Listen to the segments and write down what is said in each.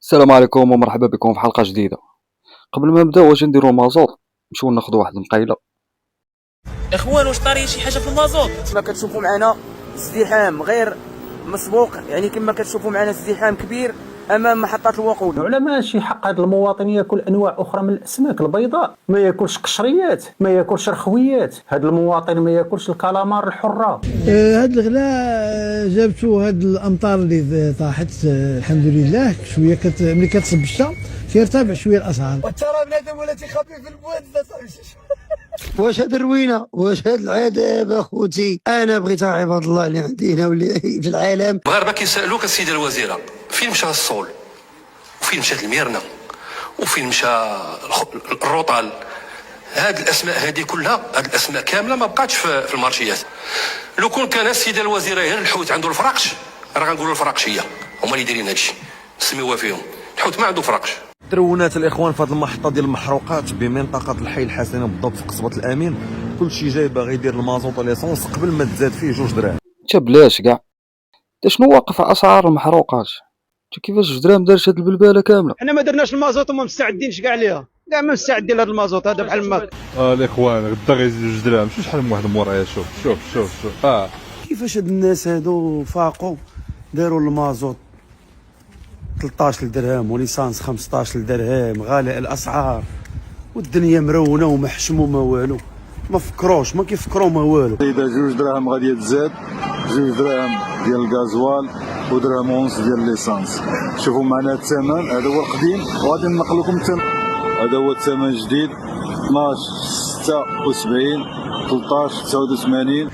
السلام عليكم ومرحبا بكم في حلقة جديدة. قبل ما نبداو واش نديرو المازوط، نمشيو ناخدو واحد المقيلة. اخوان واش طاري شي حاجه في المازوط؟ كما كتشوفوا معنا ازدحام غير مسبوق، يعني كما كتشوفوا معنا ازدحام كبير امام محطة الوقود. العلماء شي حق هذا المواطن ياكل انواع اخرى من الاسماك البيضاء، ما ياكلش قشريات، ما ياكلش رخويات، هذا المواطن ما ياكلش الكالامار الحرة. هاد الغلاء جابتو هاد الامطار اللي طاحت، الحمد لله شويه ملي كتصب الشتا كيرتفع شويه الاسعار. وترى بنادم ولا تيخبي في البواد واش هاد الروينه، واش هاد العذاب اخوتي؟ انا بغيتها عباد الله اللي عندي هنا واللي في العالم. المغاربه كيسالوك السيده الوزيره فين مشى الصول وفين مشات الميرنه وفين مشى الروطال. هاد الاسماء هذه كلها، هاد الاسماء كامله ما بقاتش في المارشيات. لو كون كان السيده الوزيره غير الحوت عنده الفراقش راه غنقولوا الفراقشيه هما اللي دايرين هادشي، نسميوها فيهم. الحوت ما عنده فراقش. ترونات الاخوان في هذه المحطه ديال المحروقات بمنطقه الحي الحسني بالضبط في قصبه الامين، كلشي جاي باغي يدير المازوط واليسونس قبل ما تزاد فيه 2 دراهم. انت بلاش كاع، انت شنو واقف على اسعار المحروقات؟ انت كيفاش 2 دراهم دارت هاد البلباله كامله؟ حنا ما درناش المازوط وما مستعدينش كاع ليها، كاع ما مستعدين لهذا المازوط هذا بحال ما الاخوان غدا غيزيدوا 2 دراهم، شحال من واحد مورايا. شوف كيفاش هاد الناس هادو فاقوا داروا المازوط 13 درهم وليسانس 15 درهم، غالي الاسعار والدنيا مرونه ومحشمومه والو، ما فكروش ما كيفكروا ما والو. اذا 2 دراهم غادي تزاد 2 دراهم ديال الغازوال ودرهم ونص ديال الليسانس. شوفوا معنا الثمن هذا هو القديم وغادي ننقل لكم الثمن. هذا هو الثمن الجديد 12 76 13 89.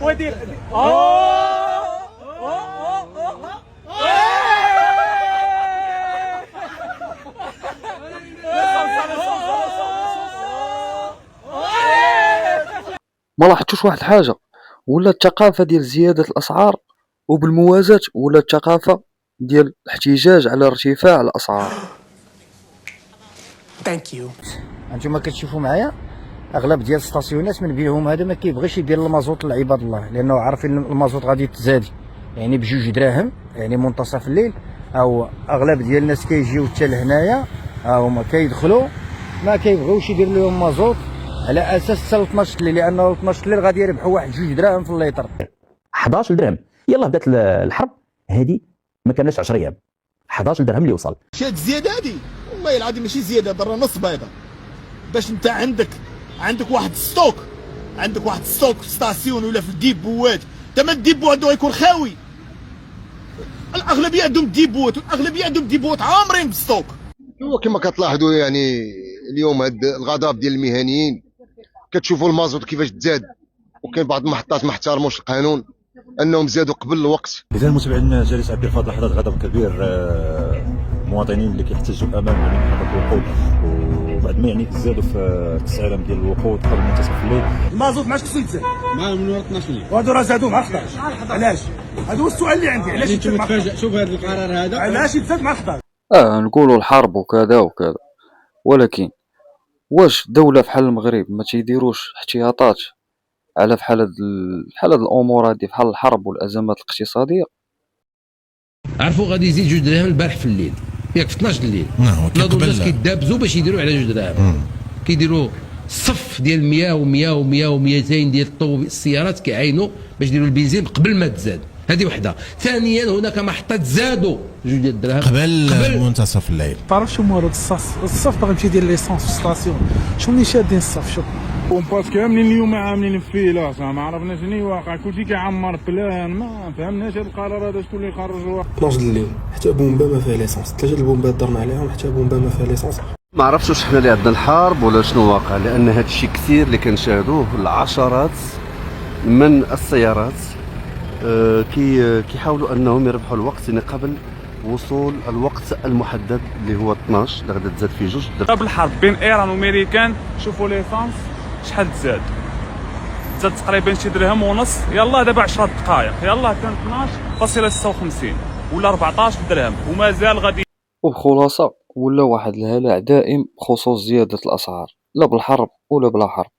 ودير ما لاحظتوش واحد الحاجه؟ ولا الثقافه ديال زياده الاسعار وبالموازاه ولا الثقافه ديال الاحتجاج على ارتفاع الاسعار. ثانك يو. انتما كتشوفوا معايا اغلب ديال الستاسيونات من بينهم هذا ما كيبغيش يدير المازوط لعباد الله، لانه عارفين المازوط غادي تزادي يعني ب2 دراهم يعني منتصف الليل، او اغلب ديال الناس كيجيو حتى لهنايا هما كيدخلوا ما كيبغيوش يدير لهم مازوط على اساس حتى 12 الليل، لانه 12 الليل غادي يربحوا واحد 2 دراهم في الليطر. 11 درهم يلا بدات الحرب هذه ما كانش 10 ايام 11 درهم اللي وصل. شاد الزياده هذه والله العظيم ماشي زياده، برا نص بيضه باش انت عندك واحد ستوك، عندك واحد ستوك في ستاسيون ولا في الديبوات. انت ما الديبو عنده يكون خاوي، الاغلبيه عندهم ديبوات والاغلبيه عندهم ديبوات عامرين بالستوك. هو كما كتلاحظوا يعني اليوم هاد الغضب ديال المهنيين، كتشوفوا المازوت كيفاش تزاد، وكاين بعض المحطات ما احترموش القانون انهم زادوا قبل الوقت. اذا المتابعين جالس عبر في هذه اللحظات غضب كبير مواطنين اللي كيحتجوا امام محطه الوقود، وبعد ما يعني زادوا في التسعيره ديال الوقود قبل منتصف الليل. المازوت ما عادش خصو يتزاد مع من ورا 12 الليل، وهادو راه زادوه مع 11. علاش؟ هذا هو السؤال اللي عندي، علاش يتزاد مع 11؟ شوف هذا القرار هذا علاش يتزاد مع 11؟ نقولوا الحرب وكذا وكذا، ولكن واش دولة بحال المغرب ما تيديروش احتياطات على بحال هاد الامور هادي بحال الحرب والازمات الاقتصاديه؟ عرفوا غادي يزيد 2 دراهم البارح في الليل، ياك في 12 الليل ناضوا الناس كيدابزوا باش يديروا على 2 دراهم، كيديروا صف ديال 100 و100 و100 و200 ديال السيارات كيعاينوا باش يديروا البنزين قبل ما تزاد. هذه وحده. ثانيا هناك محطات زادوا 2 دراهم قبل منتصف الليل. تعرف شنو هو الصف باغي يمشي يدير ليسونس في الستاسيون، شنو اللي شادين الصف؟ شوف كومباس كاملين اليوم عاملين في لاصه، ما عرفنا شنو واقع، كلشي كيعمر بلان، ما فهمناش هذا القرار هذا شكون اللي خرجوه. 12 الليل حتى بومبا ما فيها ليسونس، 3 البومبات درنا عليهم حتى بومبا ما فيها ليسونس. ما عرفتش واش حنا اللي عندنا الحرب ولا شنو واقع، لان هذا الشيء كثير اللي كنشاهدوه، العشرات من السيارات كيحاولوا انهم يربحوا الوقت يعني قبل وصول الوقت المحدد اللي هو 12 اللي غادي تزاد فيه 2 دراهم. قبل الحرب بين ايران وامريكان شوفوا ليسانس شحال تزاد تقريبا شي 1.5 درهم، يلا دابا 10 دقائق يلا كان 12.56 ولا 14 درهم ومازال غادي. وبخلاصه ولا واحد الهلع دائم بخصوص زياده الاسعار، لا بالحرب ولا بلا حرب.